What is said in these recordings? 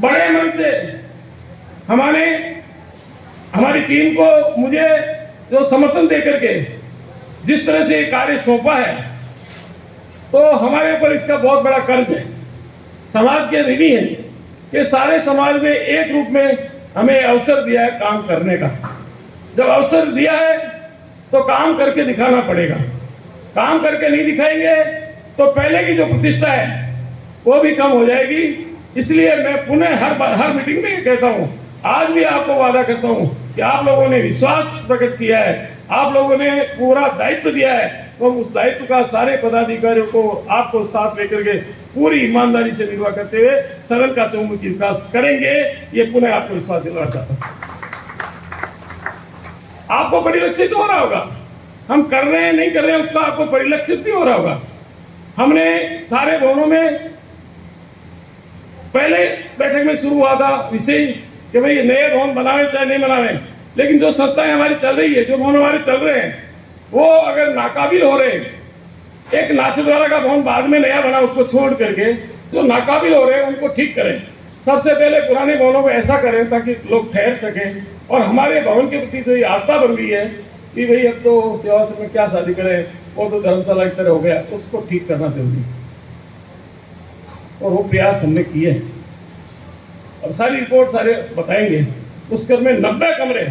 बड़े मन से हमारी टीम को मुझे जो समर्थन देकर के जिस तरह से कार्य सौंपा है, तो हमारे ऊपर इसका बहुत बड़ा कर्ज है। समाज के ऋणी है कि सारे समाज में एक रूप में हमें अवसर दिया है काम करने का। जब अवसर दिया है तो काम करके दिखाना पड़ेगा। काम करके नहीं दिखाएंगे तो पहले की जो प्रतिष्ठा है वो भी कम हो जाएगी। इसलिए मैं पुनः हर मीटिंग में कहता हूँ, आज भी आपको वादा करता हूँ कि आप लोगों ने विश्वास प्रकट किया है, आप लोगों ने पूरा दायित्व दिया है, तो उस दायित्व का सारे पदाधिकारियों को आपको साथ लेकर के पूरी ईमानदारी से निर्वाह करते हुए सदन का चहुमुखी विकास करेंगे। ये पुनः आपको विश्वास दिलाना चाहता हूँ। आपको परिलक्षित हो रहा होगा, हम कर रहे हैं नहीं कर रहे हैं उसका आपको परिलक्षित भी हो रहा होगा। हमने सारे भवनों में पहले बैठक में शुरू हुआ था विषय कि भाई नए भवन बनावे चाहे नहीं बनावे, लेकिन जो संस्थाएं हमारी चल रही है, जो भवन हमारे चल रहे हैं, वो अगर नाकाबिल हो रहे हैं, एक नाथद्वारा का भवन बाद में नया बना उसको छोड़ करके जो नाकाबिल हो रहे हैं उनको ठीक करें। सबसे पहले पुराने भवनों को ऐसा करें ताकि लोग ठहर सकें, और हमारे भवन के प्रति जो ये आस्था बन गई है कि भाई अब तो सेवा में क्या शादी करें, वो तो धर्मशाला की तरह हो गया, उसको ठीक करना जरूरी, और वो प्रयास हमने किए। अब सारी रिपोर्ट सारे बताएंगे। उस घर में 90 कमरे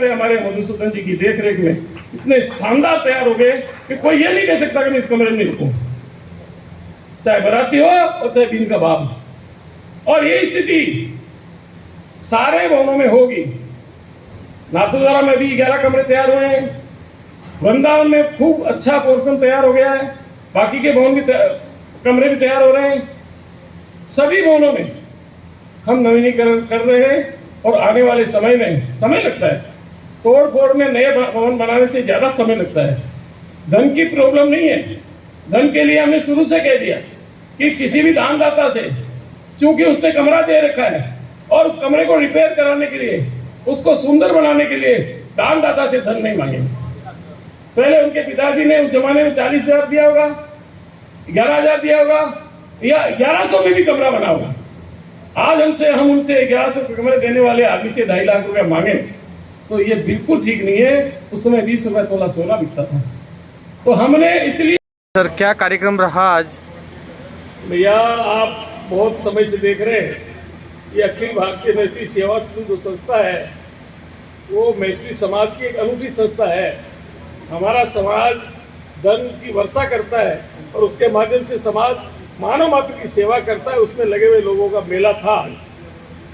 हमारे मधुसूदन जी की देखरेख में इतने शानदार तैयार हो गए कि कोई ये नहीं कह सकता कि मैं इस कमरे में रुकूं, चाहे बराती हो और चाहे दिन का बाप। और ये स्थिति सारे भवनों में होगी। नाथद्वारा में भी 11 कमरे तैयार हुए हैं, वृंदावन में खूब अच्छा पोर्शन तैयार हो गया है, बाकी के भवन भी कमरे भी तैयार हो रहे हैं। सभी भवनों में हम नवीनीकरण कर रहे हैं, और आने वाले समय में समय लगता है, तोड़ फोड़ में नए भवन बनाने से ज्यादा समय लगता है। धन की प्रॉब्लम नहीं है। धन के लिए हमने शुरू से कह दिया कि किसी भी दानदाता से, चूंकि उसने कमरा दे रखा है और उस कमरे को रिपेयर कराने के लिए, उसको सुंदर बनाने के लिए दानदाता से धन नहीं मांगेंगे। पहले उनके पिताजी ने उस जमाने में 40,000 दिया होगा, 11,000 दिया होगा, या 1100 में भी कमरा बना होगा। आज हम उनसे 1100 के कमरे देने वाले आदमी से 2.5 लाख रुपया मांगे तो ये बिल्कुल ठीक नहीं है। उस समय 20 रुपए तोला सोना बिकता था। तो हमने इसलिए सर क्या कार्यक्रम रहा आज? भैया आप बहुत समय से देख रहे हैं, ये अखिल भारतीय मैत्री सेवा जो संस्था है वो मैत्री समाज की एक अनूठी संस्था है। हमारा समाज धन की वर्षा करता है और उसके माध्यम से समाज मानव मात्र की सेवा करता है। उसमें लगे हुए लोगों का मेला था,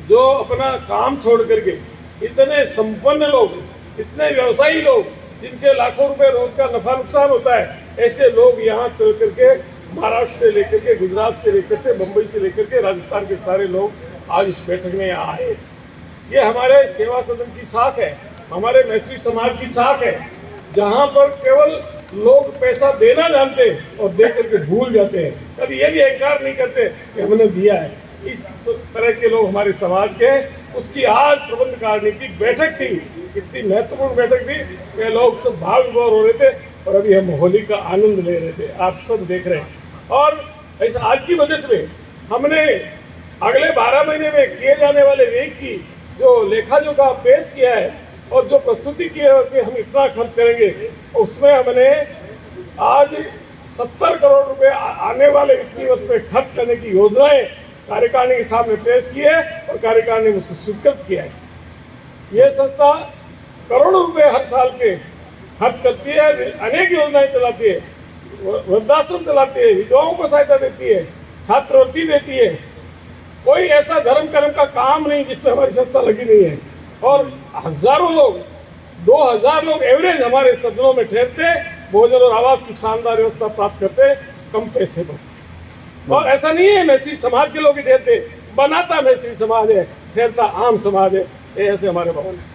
जो अपना काम छोड़ करके, इतने संपन्न लोग, इतने व्यवसायी लोग जिनके लाखों रुपए रोज का नफा नुकसान होता है, ऐसे लोग यहाँ चल करके महाराष्ट्र से लेकर के, गुजरात से लेकर के, मुंबई से लेकर के, राजस्थान के सारे लोग आज इस बैठक में आए। ये हमारे सेवा सदन की साख है, हमारे मैत्री समाज की साख है, जहाँ पर केवल लोग पैसा देना जानते और दे करके भूल जाते हैं, कभी ये भी अहंकार नहीं करते कि हमने दिया है। इस तरह के लोग हमारे समाज के, उसकी आज प्रबंध कार्यनीतिक बैठक थी, इतनी महत्वपूर्ण बैठक थी कि लोग सब भाव विभोर हो रहे थे, और अभी हम होली का आनंद ले रहे थे, आप सब देख रहे हैं। और ऐसा आज की बजट में हमने अगले 12 महीने में किए जाने वाले व्यय की जो लेखा जोखा पेश किया है और जो प्रस्तुति की है कि हम इतना खर्च करेंगे, उसमें हमने आज 70 करोड़ रुपए आने वाले वित्तीय वर्ष में खर्च करने की योजनाएं कार्यकारिणी के सामने पेश की है और कार्यकारिणी ने उसको स्वीकृत किया है। ये संस्था करोड़ों रुपए हर साल के खर्च करती है, अनेक योजनाएं चलाती है, वृद्धाश्रम चलाती है, विधवाओं को सहायता देती है, छात्रवृत्ति देती है। कोई ऐसा धर्म कर्म का काम नहीं जिसमें हमारी संस्था लगी नहीं है। और हजारों लोग, 2000 लोग एवरेज हमारे सदनों में ठहरते, भोजन और आवास की शानदार व्यवस्था प्राप्त करते कम पैसे पर। और ऐसा नहीं है मैत्री समाज के लोग ही ठहरते, बनाता मैत्री समाज है, ठहरता आम समाज है। ऐसे हमारे भवन है।